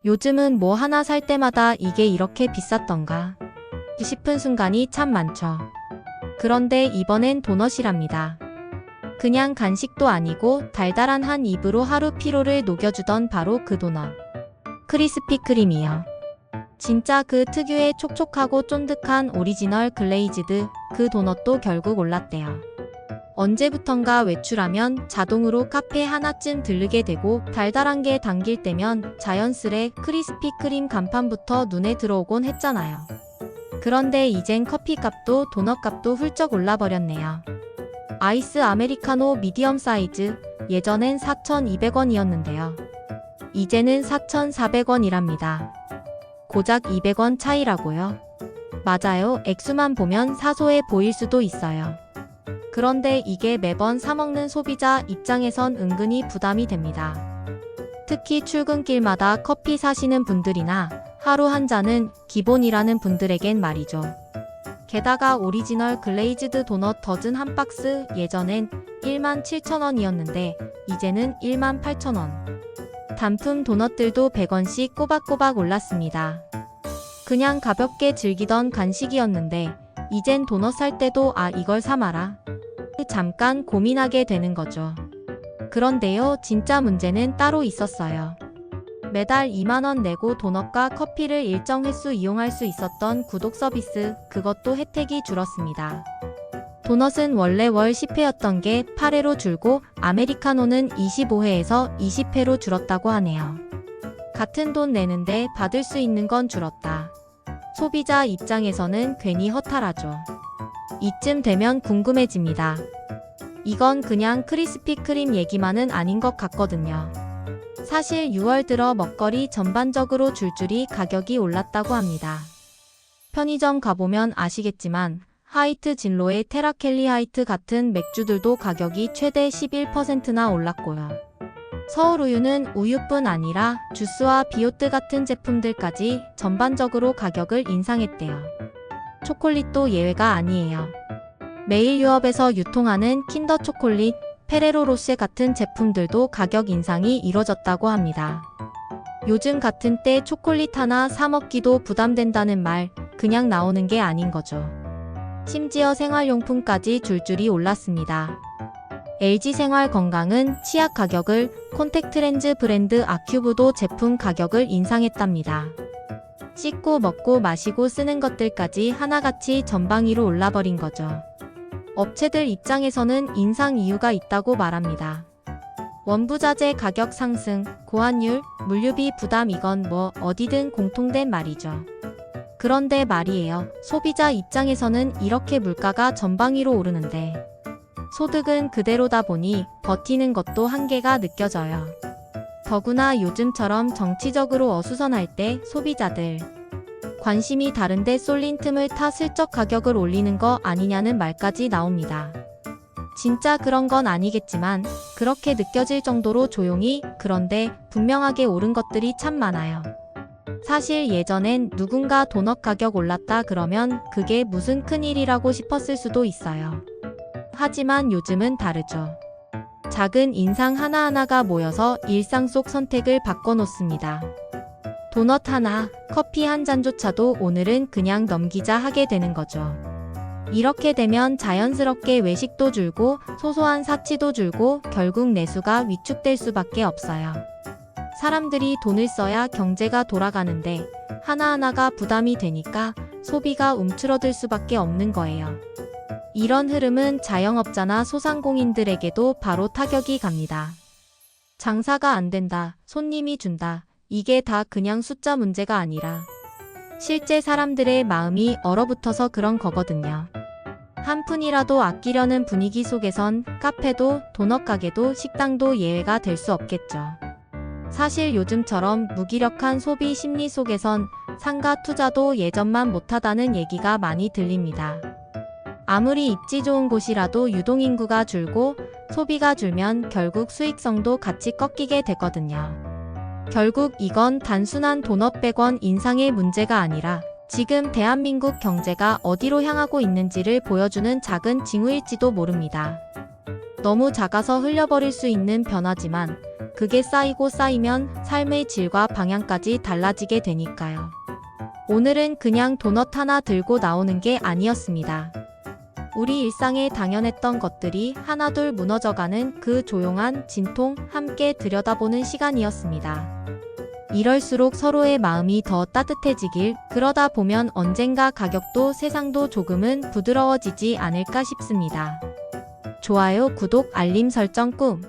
요즘은 뭐 하나 살 때마다 이게 이렇게 비쌌던가 싶은 순간이 참 많죠. 그런데 이번엔 도넛이랍니다. 그냥 간식도 아니고 달달한 한 입으로 하루 피로를 녹여주던 바로 그 도넛. 크리스피 크림이요. 진짜 그 특유의 촉촉하고 쫀득한 오리지널 글레이즈드 그 도넛도 결국 올랐대요. 언제부턴가 외출하면 자동으로 카페 하나쯤 들르게 되고 달달한 게 당길 때면 자연스레 크리스피 크림 간판부터 눈에 들어오곤 했잖아요. 그런데 이젠 커피값도 도넛값도 훌쩍 올라버렸네요. 아이스 아메리카노 미디엄 사이즈 예전엔 4,200원이었는데요. 이제는 4,400원이랍니다. 고작 200원 차이라고요? 맞아요. 액수만 보면 사소해 보일 수도 있어요. 그런데 이게 매번 사먹는 소비자 입장에선 은근히 부담이 됩니다. 특히 출근길마다 커피 사시는 분들이나 하루 한 잔은 기본이라는 분들에겐 말이죠. 게다가 오리지널 글레이즈드 도넛 더즌 한 박스 예전엔 17,000원이었는데 이제는 18,000원. 단품 도넛들도 100원씩 꼬박꼬박 올랐습니다. 그냥 가볍게 즐기던 간식이었는데 이젠 도넛 살 때도 이걸 사 마라. 잠깐 고민하게 되는 거죠. 그런데요, 진짜 문제는 따로 있었어요. 매달 2만원 내고 도넛과 커피를 일정 횟수 이용할 수 있었던 구독 서비스, 그것도 혜택이 줄었습니다. 도넛은 원래 월 10회였던 게 8회로 줄고 아메리카노는 25회에서 20회로 줄었다고 하네요. 같은 돈 내는데 받을 수 있는 건 줄었다. 소비자 입장에서는 괜히 허탈하죠. 이쯤 되면 궁금해집니다. 이건 그냥 크리스피 크림 얘기만은 아닌 것 같거든요. 사실 6월 들어 먹거리 전반적으로 줄줄이 가격이 올랐다고 합니다. 편의점 가보면 아시겠지만 하이트 진로의 테라켈리 하이트 같은 맥주들도 가격이 최대 11%나 올랐고요. 서울우유는 우유뿐 아니라 주스와 비오트 같은 제품들까지 전반적으로 가격을 인상했대요. 초콜릿도 예외가 아니에요. 매일 유업에서 유통하는 킨더 초콜릿, 페레로 로쉐 같은 제품들도 가격 인상이 이뤄졌다고 합니다. 요즘 같은 때 초콜릿 하나 사 먹기도 부담된다는 말 그냥 나오는 게 아닌 거죠. 심지어 생활용품까지 줄줄이 올랐습니다. LG생활건강은 치약 가격을, 콘택트렌즈 브랜드 아큐브도 제품 가격을 인상했답니다. 씻고 먹고 마시고 쓰는 것들까지 하나같이 전방위로 올라버린 거죠. 업체들 입장에서는 인상 이유가 있다고 말합니다. 원부자재 가격 상승, 고환율, 물류비 부담 이건 뭐 어디든 공통된 말이죠. 그런데 말이에요. 소비자 입장에서는 이렇게 물가가 전방위로 오르는데 소득은 그대로다 보니 버티는 것도 한계가 느껴져요. 더구나 요즘처럼 정치적으로 어수선할 때 소비자들 관심이 다른데 쏠린 틈을 타 슬쩍 가격을 올리는 거 아니냐는 말까지 나옵니다. 진짜 그런 건 아니겠지만 그렇게 느껴질 정도로 조용히 그런데 분명하게 오른 것들이 참 많아요. 사실 예전엔 누군가 도넛 가격 올랐다 그러면 그게 무슨 큰일이라고 싶었을 수도 있어요. 하지만 요즘은 다르죠. 작은 인상 하나하나가 모여서 일상 속 선택을 바꿔놓습니다. 도넛 하나, 커피 한 잔조차도 오늘은 그냥 넘기자 하게 되는 거죠. 이렇게 되면 자연스럽게 외식도 줄고 소소한 사치도 줄고 결국 내수가 위축될 수밖에 없어요. 사람들이 돈을 써야 경제가 돌아가는데 하나하나가 부담이 되니까 소비가 움츠러들 수밖에 없는 거예요. 이런 흐름은 자영업자나 소상공인들에게도 바로 타격이 갑니다. 장사가 안 된다, 손님이 준다. 이게 다 그냥 숫자 문제가 아니라 실제 사람들의 마음이 얼어붙어서 그런 거거든요. 한 푼이라도 아끼려는 분위기 속에선 카페도 도넛 가게도 식당도 예외가 될 수 없겠죠. 사실 요즘처럼 무기력한 소비 심리 속에선 상가 투자도 예전만 못하다는 얘기가 많이 들립니다. 아무리 입지 좋은 곳이라도 유동인구가 줄고 소비가 줄면 결국 수익성도 같이 꺾이게 되거든요. 결국 이건 단순한 도넛 100원 인상의 문제가 아니라 지금 대한민국 경제가 어디로 향하고 있는지를 보여주는 작은 징후일지도 모릅니다. 너무 작아서 흘려버릴 수 있는 변화지만 그게 쌓이고 쌓이면 삶의 질과 방향까지 달라지게 되니까요. 오늘은 그냥 도넛 하나 들고 나오는 게 아니었습니다. 우리 일상에 당연했던 것들이 하나둘 무너져가는 그 조용한 진통 함께 들여다보는 시간이었습니다. 이럴수록 서로의 마음이 더 따뜻해지길, 그러다 보면 언젠가 가격도 세상도 조금은 부드러워지지 않을까 싶습니다. 좋아요, 구독, 알림 설정 꾹.